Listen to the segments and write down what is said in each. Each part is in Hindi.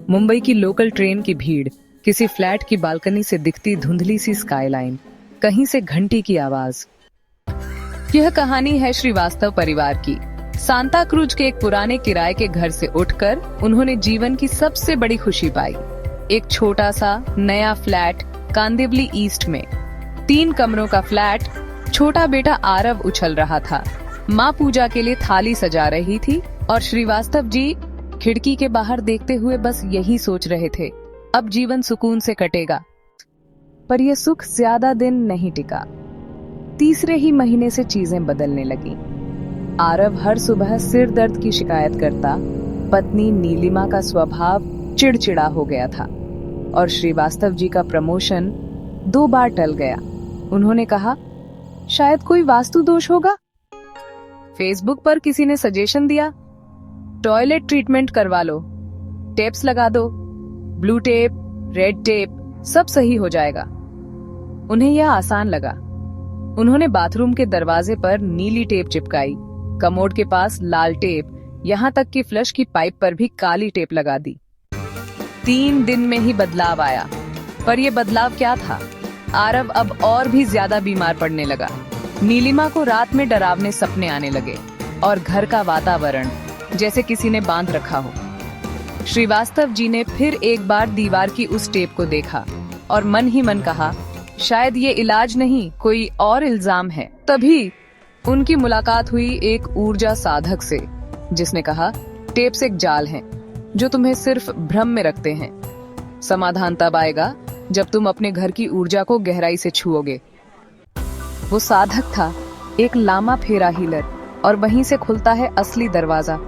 मुंबई की लोकल ट्रेन की भीड़, किसी फ्लैट की बालकनी से दिखती धुंधली सी स्काईलाइन, कहीं से घंटी की आवाज। यह कहानी है श्रीवास्तव परिवार की। सांता क्रूज के एक पुराने किराए के घर से उठकर उन्होंने जीवन की सबसे बड़ी खुशी पाई। एक छोटा सा नया फ्लैट कांदिवली ईस्ट में, 3 कमरों का फ्लैट। छोटा बेटा आरव उछल रहा था, माँ पूजा के लिए थाली सजा रही थी और श्रीवास्तव जी खिड़की के बाहर देखते हुए बस यही सोच रहे थे, अब जीवन सुकून से कटेगा। पर यह सुख ज्यादा दिन नहीं टिका। तीसरे ही महीने से चीजें बदलने लगी। आरव हर सुबह सिर दर्द की शिकायत करता, पत्नी नीलिमा का स्वभाव चिड़चिड़ा हो गया था और श्रीवास्तव जी का प्रमोशन 2 बार टल गया। उन्होंने कहा, शायद कोई वास्तु दोष होगा। फेसबुक पर किसी ने सजेशन दिया, टॉयलेट ट्रीटमेंट करवा लो, टेप्स लगा दो, ब्लू टेप, रेड टेप, सब सही हो जाएगा। उन्हें यह आसान लगा। उन्होंने बाथरूम के दरवाजे पर नीली टेप चिपकाई, कमोड के पास लाल टेप, यहाँ तक कि फ्लश की पाइप पर भी काली टेप लगा दी। 3 दिन में ही बदलाव आया। पर यह बदलाव क्या था? आरव अब और भी ज्यादा बीमार पड़ने लगा। नीलिमा को रात में डरावने सपने आने लगे और घर का वातावरण जैसे किसी ने बांध रखा हो। श्रीवास्तव जी ने फिर एक बार दीवार की उस टेप को देखा और मन ही मन कहा, शायद ये इलाज नहीं, कोई और इल्जाम है। तभी उनकी मुलाकात हुई एक ऊर्जा साधक से, जिसने कहा, टेप्स एक जाल हैं जो तुम्हें सिर्फ भ्रम में रखते हैं। समाधान तब आएगा जब तुम अपने घर की ऊर्जा को गहराई से छुओगे। वो साधक था एक लामा फेरा हीलर, और वहीं से खुलता है असली दरवाजा,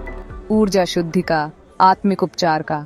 ऊर्जा शुद्धि का, आत्मिक उपचार का।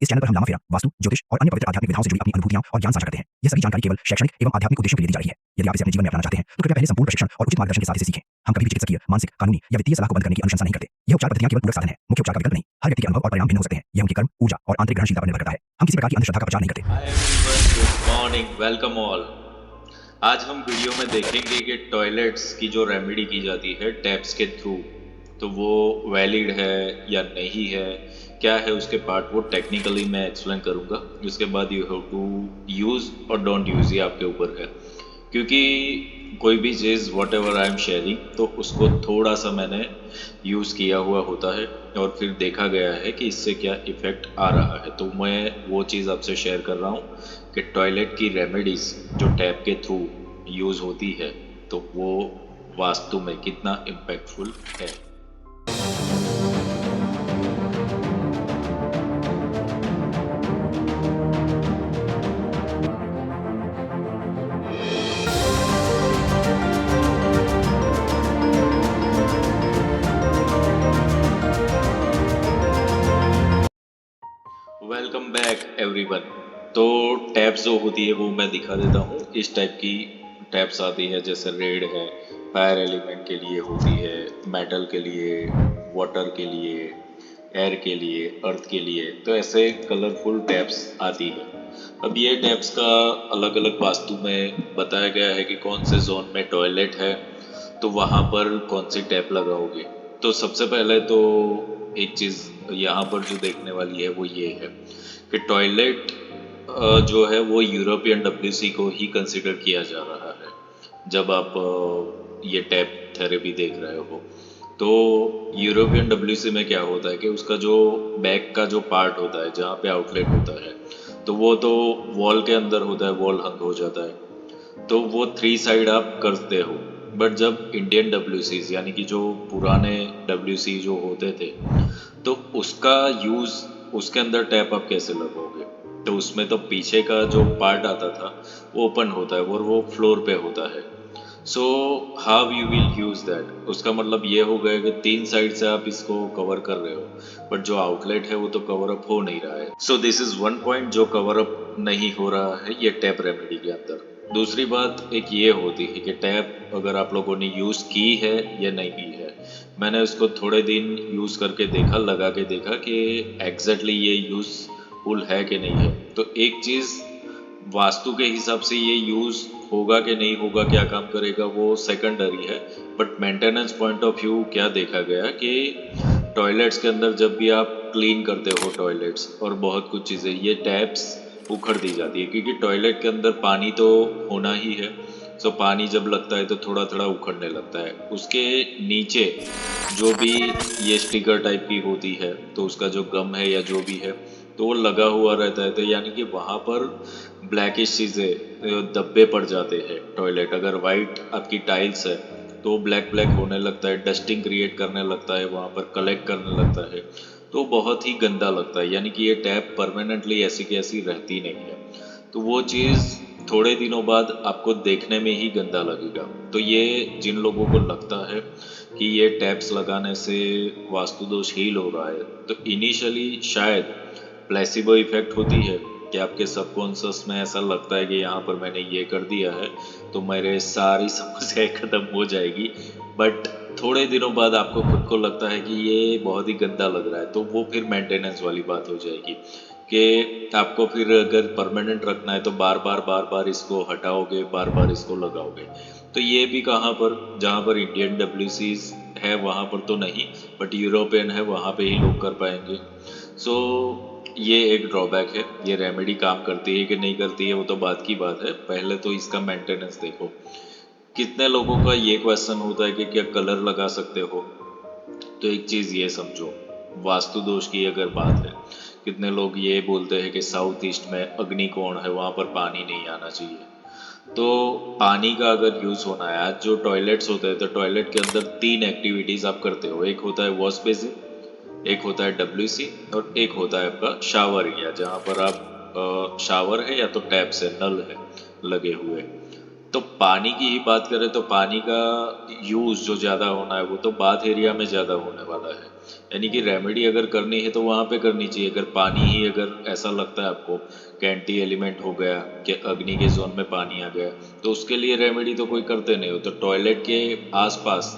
इस चैनल पर हम लामा फेरा, वास्तु, ज्योतिष और अन्य पवित्र आध्यात्मिक विधाओं से जुड़ी अपनी अनुभूतियां और ज्ञान साझा करते हैं। यह सभी जानकारी केवल शैक्षणिक एवं आध्यात्मिक उद्देश्यों के लिए दी जा रही है। यदि आप इसे अपने जीवन में अपनाना चाहते हैं तो कृपया पहले संपूर्ण प्रशिक्षण और उचित मार्गदर्शन के साथ इसे सीखें। हम कभी भी चिकित्सकीय, मानसिक, कानूनी या वित्तीय सलाह को बंद करने की अनुशंसा नहीं करते। यह उपचार पद्धतियां केवल पूरक साधन है, मुख्य उपचार का विकल्प नहीं। हर व्यक्ति के अनुभव और परिणाम भिन्न हो सकते हैं। यह उनके कर्म, ऊर्जा और आंतरिक ग्रहणशीलता पर निर्भर करता है। हम किसी प्रकार की अंधश्रद्धा का प्रचार नहीं करते। Hi everyone, good morning, welcome all. आज हम वीडियो में देखेंगे कि टॉयलेट्स की जो रेमेडी की जाती है टैप्स के थ्रू, तो वो वैलिड है या नहीं है, क्या है उसके पार्ट, वो टेक्निकली मैं एक्सप्लेन करूँगा। उसके बाद यू हैव टू यूज़ और डोंट यूज़, ये आपके ऊपर है। क्योंकि कोई भी चीज़ whatever I am sharing, तो उसको थोड़ा सा मैंने यूज़ किया हुआ होता है और फिर देखा गया है कि इससे क्या इफ़ेक्ट आ रहा है। तो मैं वो चीज़ आपसे शेयर कर रहा हूँ कि टॉयलेट की रेमेडीज़ जो टैप के थ्रू यूज़ होती है, तो वो वास्तु में कितना इम्पैक्टफुल है। Welcome back everyone. तो टैब्स जो होती है वो मैं दिखा देता हूँ। इस टाइप की टैब्स आती है, जैसे रेड है, फायर एलिमेंट के लिए होती है, मेटल के लिए, वाटर के लिए, एयर के लिए, अर्थ के लिए। तो ऐसे कलरफुल टैब्स आती है। अब ये टैब्स का अलग अलग वास्तु में बताया गया है कि कौन से जोन में टॉयलेट है तो वहाँ पर कौन सी टैप लगाओगे। तो सबसे पहले तो एक चीज़ यहाँ पर जो देखने वाली है वो ये है कि टॉयलेट जो है वो यूरोपियन WC को ही कंसिडर किया जा रहा है। जब आप ये टैप थेरेपी देख रहे हो तो यूरोपियन WC में क्या होता है कि उसका जो बैक का जो पार्ट होता है जहाँ पे आउटलेट होता है, तो वो तो वॉल के अंदर होता है, वॉल हंग हो जाता है, तो वो 3 साइड आप करते हो। बट जब इंडियन WCs यानी कि जो पुराने WC जो होते थे, तो उसका यूज़, उसके अंदर टैप आप कैसे लगाओगे? तो उसमें तो पीछे का जो पार्ट आता था वो ओपन होता है और वो फ्लोर पे होता है। So how you will use that? उसका मतलब ये हो गया कि 3 साइड से आप इसको कवर कर रहे हो, बट जो आउटलेट है वो तो कवर अप हो नहीं रहा है। So this is one point जो कवर अप नहीं हो रहा है ये टैप रेमेडी के अंदर। दूसरी बात एक ये होती है कि टैप अगर आप लोगों ने यूज़ की है या नहीं की है। मैंने उसको थोड़े दिन यूज़ करके देखा, लगा के देखा कि एग्जैक्टली ये यूज़ पुल है कि नहीं है। तो एक चीज़ वास्तु के हिसाब से ये यूज़ होगा कि नहीं होगा, क्या काम करेगा, वो सेकेंडरी है। But maintenance point of view क्या देखा गया कि टॉयलेट्स के अंदर जब भी आप क्लीन करते हो टॉयलेट्स और बहुत कुछ चीज़ें, ये टैप्स उखड़ दी जाती है, क्योंकि टॉयलेट के अंदर पानी तो होना ही है। सो पानी जब लगता है तो थोड़ा थोड़ा उखड़ने लगता है। उसके नीचे जो भी ये स्टिकर टाइप की होती है, तो उसका जो गम है या जो भी है, तो वो लगा हुआ रहता है। तो यानी कि वहाँ पर ब्लैकिश चीज़ें धब्बे पड़ जाते हैं। टॉयलेट अगर वाइट आपकी टाइल्स है तो ब्लैक ब्लैक होने लगता है, डस्टिंग क्रिएट करने लगता है, वहाँ पर कलेक्ट करने लगता है, तो बहुत ही गंदा लगता है। यानी कि ये टैप परमानेंटली ऐसी की ऐसी रहती नहीं है। तो वो चीज़ थोड़े दिनों बाद आपको देखने में ही गंदा लगेगा। तो ये जिन लोगों को लगता है कि ये टैप्स लगाने से वास्तु दोष हील हो रहा है, तो इनिशियली शायद प्लेसिबो इफेक्ट होती है कि आपके सबकॉन्शियस में ऐसा लगता है कि यहाँ पर मैंने ये कर दिया है तो मेरे सारी समस्याएं खत्म हो जाएगी। बट थोड़े दिनों बाद आपको खुद को लगता है कि ये बहुत ही गंदा लग रहा है, तो वो फिर मेंटेनेंस वाली बात हो जाएगी कि आपको फिर अगर परमानेंट रखना है तो बार बार इसको हटाओगे, बार बार इसको लगाओगे। तो ये भी कहाँ पर, जहाँ पर इंडियन डब्ल्यूसीज है वहाँ पर तो नहीं, बट यूरोपियन है वहाँ पे ही लोग कर पाएंगे। सो ये एक ड्रॉबैक है। ये रेमेडी काम करती है कि नहीं करती है वो तो बात की बात है, पहले तो इसका मेंटेनेंस देखो। कितने लोगों का ये क्वेश्चन होता है कि क्या कलर लगा सकते हो। तो एक चीज़ ये समझो, वास्तु दोष की अगर बात है, कितने लोग ये बोलते हैं कि साउथ ईस्ट में अग्निकोण है, वहाँ पर पानी नहीं आना चाहिए। तो पानी का अगर यूज़ होना है, आज जो टॉयलेट्स होते हैं तो टॉयलेट के अंदर 3 एक्टिविटीज़ आप करते हो। एक होता है वॉश बेसिन, एक होता है डब्ल्यूसी, और एक होता है आपका शावर एरिया, जहाँ पर आप शावर है या तो टैप से नल है लगे हुए। तो पानी की ही बात करें तो पानी का यूज़ जो ज़्यादा होना है वो तो बाथ एरिया में ज़्यादा होने वाला है। यानी कि रेमेडी अगर करनी है तो वहाँ पे करनी चाहिए। अगर पानी ही अगर ऐसा लगता है आपको कि एंटी एलिमेंट हो गया, कि अग्नि के जोन में पानी आ गया, तो उसके लिए रेमेडी तो कोई करते नहीं हो। तो टॉयलेट के आसपास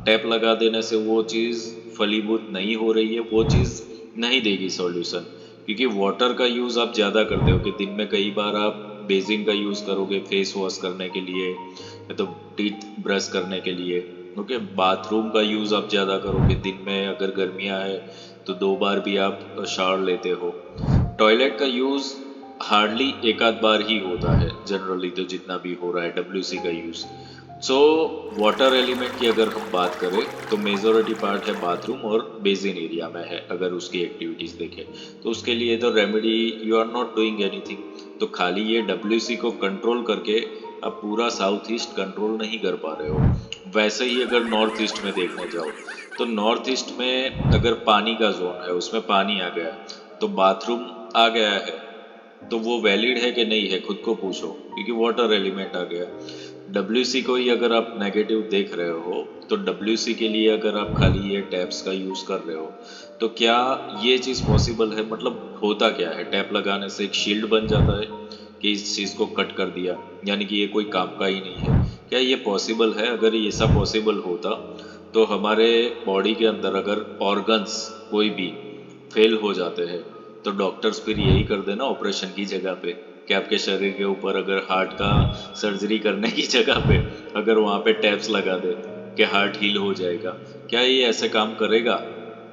टैप लगा देने से वो चीज़ फलीभूत नहीं हो रही है, वो चीज़ नहीं देगी सॉल्यूशन। क्योंकि वाटर का यूज़ आप ज़्यादा करते हो कि दिन में कई बार आप बेसिन का यूज़ करोगे फेस वॉश करने के लिए या तो टीथ ब्रश करने के लिए। ओके, बाथरूम का यूज़ आप ज़्यादा करोगे, दिन में अगर गर्मियाँ है तो 2 बार भी आप शावर लेते हो। टॉयलेट का यूज़ हार्डली एक आध बार ही होता है जनरली, तो जितना भी हो रहा है डब्ल्यूसी का यूज़। सो वाटर एलिमेंट की अगर हम बात करें तो मेजॉरिटी पार्ट है बाथरूम और बेसिन एरिया में है। अगर उसकी एक्टिविटीज़ देखें तो उसके लिए तो remedy you are not doing anything. तो खाली ये डब्ल्यूसी को कंट्रोल करके आप पूरा साउथ ईस्ट कंट्रोल नहीं कर पा रहे हो। वैसे ही अगर नॉर्थ ईस्ट में देखने जाओ तो नॉर्थ ईस्ट में अगर पानी का जोन है, उसमें पानी आ गया तो बाथरूम आ गया है, तो वो वैलिड है कि नहीं है खुद को पूछो, क्योंकि वाटर एलिमेंट आ गया। डब्ल्यूसी को ही अगर आप नेगेटिव देख रहे हो तो डब्ल्यूसी के लिए अगर आप खाली ये टैप्स का यूज़ कर रहे हो तो क्या ये चीज़ पॉसिबल है? मतलब होता क्या है, टैप लगाने से एक शील्ड बन जाता है कि इस चीज़ को कट कर दिया, यानी कि ये कोई काम का ही नहीं है। क्या ये पॉसिबल है? अगर ये ऐसा पॉसिबल होता तो हमारे बॉडी के अंदर अगर ऑर्गन्स कोई भी फेल हो जाते हैं तो डॉक्टर्स फिर यही कर देना ऑपरेशन की जगह पे, कि आपके शरीर के ऊपर अगर हार्ट का सर्जरी करने की जगह पे अगर वहाँ पे टैप्स लगा दे कि हार्ट हील हो जाएगा। क्या ये ऐसे काम करेगा?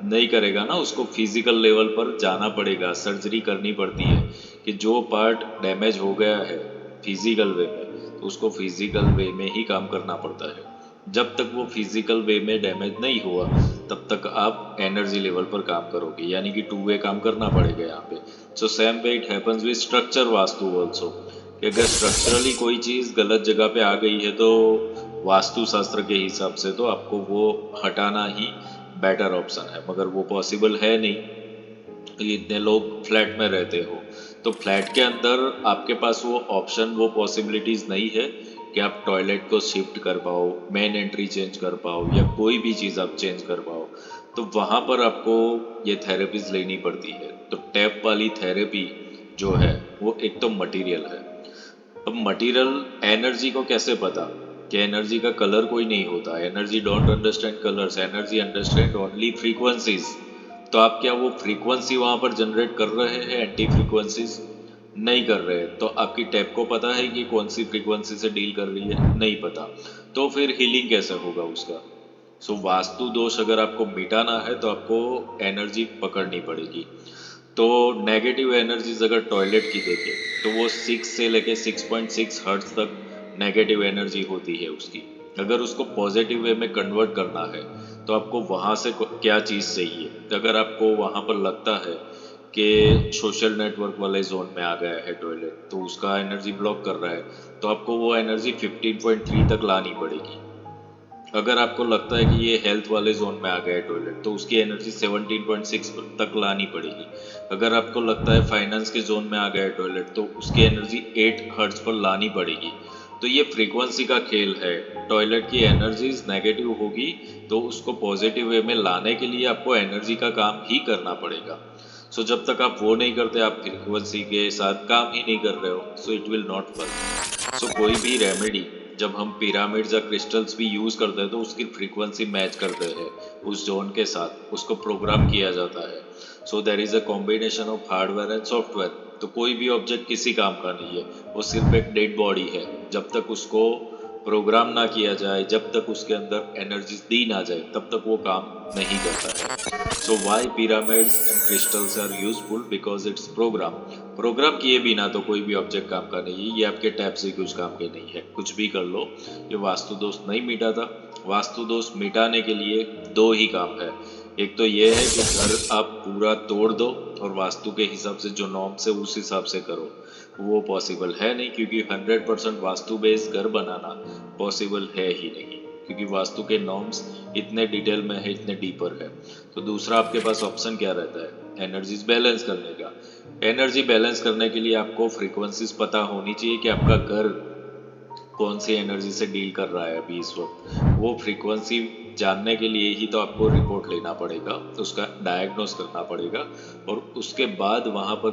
नहीं करेगा ना। उसको फिजिकल लेवल पर जाना पड़ेगा, सर्जरी करनी पड़ती है कि जो पार्ट डैमेज हो गया है फिजिकल वे में, तो उसको फिजिकल वे में ही काम करना पड़ता है। जब तक वो फिजिकल वे में डैमेज नहीं हुआ तब तक आप एनर्जी लेवल पर काम करोगे, यानी कि 2 वे काम करना पड़ेगा यहाँ पे। So same way it happens with structure vastu also, कि अगर स्ट्रक्चरली कोई चीज़ गलत जगह पे आ गई है तो वास्तु शास्त्र के हिसाब से तो आपको वो हटाना ही बेटर ऑप्शन है, मगर वो पॉसिबल है नहीं। इतने लोग फ्लैट में रहते हो तो फ्लैट के अंदर आपके पास वो ऑप्शन, वो पॉसिबिलिटीज़ नहीं है कि आप टॉयलेट को शिफ्ट कर पाओ, मेन एंट्री चेंज कर पाओ, या कोई भी चीज़ आप चेंज कर पाओ। तो वहाँ पर आपको ये थेरेपीज लेनी पड़ती है। तो टैप वाली थेरेपी जो है वो एक तो मटेरियल है। अब मटेरियल एनर्जी को कैसे पता कि एनर्जी का कलर कोई नहीं होता, energy don't understand colours, energy understand only frequencies. तो तो आप क्या वो फ्रीक्वेंसी वहाँ पर जनरेट कर रहे हैं, एंटी फ्रीक्वेंसीज नहीं कर रहे हैं, तो आपकी टैप को पता है कि कौन सी फ्रीक्वेंसी से डील कर रही है, नहीं पता, तो फिर हीलिंग कैसे होगा उसका। सो वास्तु दोष अगर आपको मिटाना है तो आपको एनर्जी पकड़नी पड़ेगी। तो नेगेटिव एनर्जीज अगर टॉयलेट की देखें तो वो 6 से लेके 6.6 हर्ट्ज तक नेगेटिव एनर्जी होती है उसकी। अगर उसको पॉजिटिव वे में कन्वर्ट करना है तो आपको वहाँ से क्या चीज़ चाहिए। अगर आपको वहाँ पर लगता है कि सोशल नेटवर्क वाले जोन में आ गया है टॉयलेट, तो उसका एनर्जी ब्लॉक कर रहा है, तो आपको वो एनर्जी 15.3 तक लानी पड़ेगी। अगर आपको लगता है कि ये हेल्थ वाले जोन में आ गया है टॉयलेट, तो उसकी एनर्जी 17.6 तक लानी पड़ेगी। अगर आपको लगता है फाइनेंस के जोन में आ गया है टॉयलेट, तो उसकी एनर्जी 8 हर्ट्ज पर लानी पड़ेगी। तो ये फ्रीक्वेंसी का खेल है। टॉयलेट की एनर्जीज नेगेटिव होगी तो उसको पॉजिटिव वे में लाने के लिए आपको एनर्जी का काम ही करना पड़ेगा। सो जब तक आप वो नहीं करते, आप फ्रीक्वेंसी के साथ काम ही नहीं कर रहे हो, so it will not work. So कोई भी रेमेडी जब हम पिरामिड्स या क्रिस्टल्स भी यूज करते हैं तो उसकी फ्रीक्वेंसी मैच करते हैं उस जोन के साथ, उसको प्रोग्राम किया जाता है। So there is a combination of hardware and software. तो कोई भी ऑब्जेक्ट किसी काम का नहीं है, वो सिर्फ एक डेड बॉडी है। जब तक उसको प्रोग्राम ना किया जाए, जब तक उसके अंदर एनर्जी दी ना जाए, तब तक वो काम नहीं करता है। So why pyramids and crystals are useful, because it's program किए बिना तो कोई भी ऑब्जेक्ट काम का नहीं है। ये आपके टैप से कुछ काम के नहीं है, कुछ भी कर लो, ये वास्तु दोष नहीं मिटाता। वास्तु दोष मिटाने के लिए दो ही काम है। एक तो ये है कि घर आप पूरा तोड़ दो और वास्तु के हिसाब से जो नॉर्म से उस हिसाब से करो। वो पॉसिबल है नहीं, क्योंकि 100% वास्तु बेस्ड घर बनाना पॉसिबल है ही नहीं, क्योंकि वास्तु के नॉर्म्स इतने डिटेल में है, इतने डीपर है। तो दूसरा आपके पास ऑप्शन क्या रहता है, एनर्जीज बैलेंस करने का। एनर्जी बैलेंस करने के लिए आपको फ्रीक्वेंसीज पता होनी चाहिए कि आपका घर कौन सी एनर्जी से डील कर रहा है अभी इस वक्त। वो फ्रीक्वेंसी जानने के लिए ही तो आपको रिपोर्ट लेना पड़ेगा, उसका डायग्नोस करना पड़ेगा, और उसके बाद वहाँ पर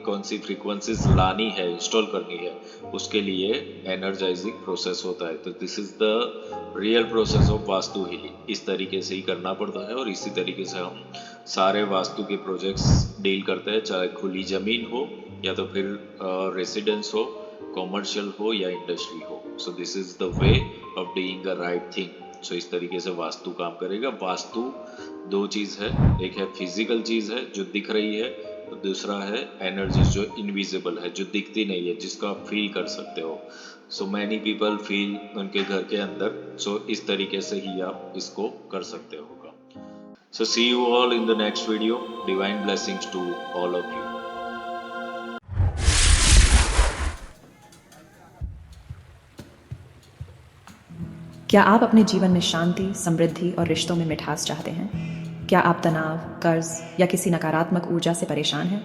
कौन सी फ्रीक्वेंसीज लानी है, इंस्टॉल करनी है, उसके लिए एनर्जाइजिंग प्रोसेस होता है। तो this is the real process of vastu healing. इस तरीके से ही करना पड़ता है और इसी तरीके से हम सारे वास्तु के प्रोजेक्ट्स डील करते हैं, चाहे खुली ज़मीन हो या तो फिर रेसिडेंस हो, कॉमर्शियल हो या इंडस्ट्री हो। So this is the way of doing the right thing. So इस तरीके से वास्तु काम करेगा। वास्तु दो चीज़ है, एक है फिजिकल चीज़ है जो दिख रही है, और दूसरा है एनर्जी जो इनविजिबल है, जो दिखती नहीं है, जिसको आप फील कर सकते हो। सो मैनी पीपल फील उनके घर के अंदर। सो इस तरीके से ही आप इसको कर सकते हो। So see you all in the next video. Divine blessings to all of you. क्या आप अपने जीवन में शांति, समृद्धि और रिश्तों में मिठास चाहते हैं? क्या आप तनाव, कर्ज या किसी नकारात्मक ऊर्जा से परेशान हैं?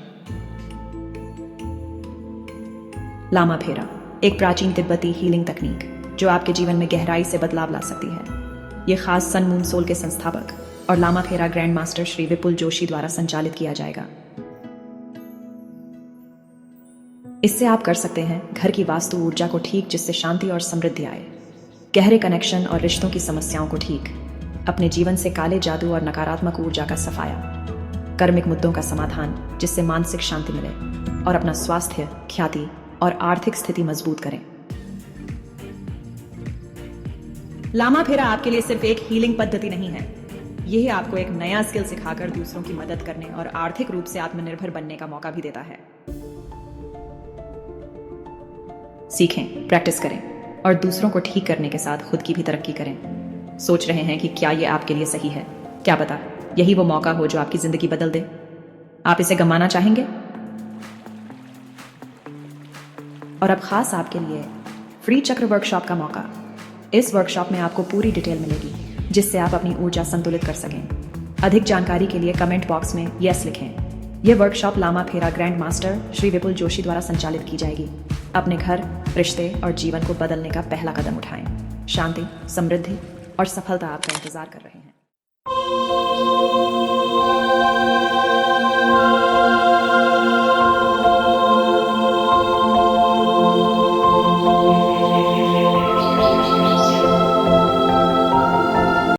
लामा फेरा एक प्राचीन तिब्बती हीलिंग तकनीक जो आपके जीवन में गहराई से बदलाव ला सकती है। यह खास सन मून सोल के संस्थापक और लामा फेरा ग्रैंड मास्टर श्री विपुल जोशी द्वारा संचालित किया जाएगा। इससे आप कर सकते हैं घर की वास्तु ऊर्जा को ठीक, जिससे शांति और समृद्धि आए, गहरे कनेक्शन और रिश्तों की समस्याओं को ठीक, अपने जीवन से काले जादू और नकारात्मक ऊर्जा का सफाया, कर्मिक मुद्दों का समाधान जिससे मानसिक शांति मिले, और अपना स्वास्थ्य, ख्याति और आर्थिक स्थिति मजबूत करें। लामा फेरा आपके लिए सिर्फ एक हीलिंग पद्धति नहीं है, यह आपको एक नया स्किल सिखाकर दूसरों की मदद करने और आर्थिक रूप से आत्मनिर्भर बनने का मौका भी देता है। सीखें, प्रैक्टिस करें और दूसरों को ठीक करने के साथ खुद की भी तरक्की करें। सोच रहे हैं कि क्या यह आपके लिए सही है? क्या पता यही वो मौका हो जो आपकी जिंदगी बदल दे। आप इसे गंवाना चाहेंगे? और अब खास आपके लिए फ्री चक्र वर्कशॉप का मौका। इस वर्कशॉप में आपको पूरी डिटेल मिलेगी जिससे आप अपनी ऊर्जा संतुलित कर सकें। अधिक जानकारी के लिए कमेंट बॉक्स में यस लिखें। यह वर्कशॉप लामा फेरा ग्रैंड मास्टर श्री विपुल जोशी द्वारा संचालित की जाएगी। अपने घर, रिश्ते और जीवन को बदलने का पहला कदम उठाएं। शांति, समृद्धि और सफलता आपका इंतजार कर रहे हैं।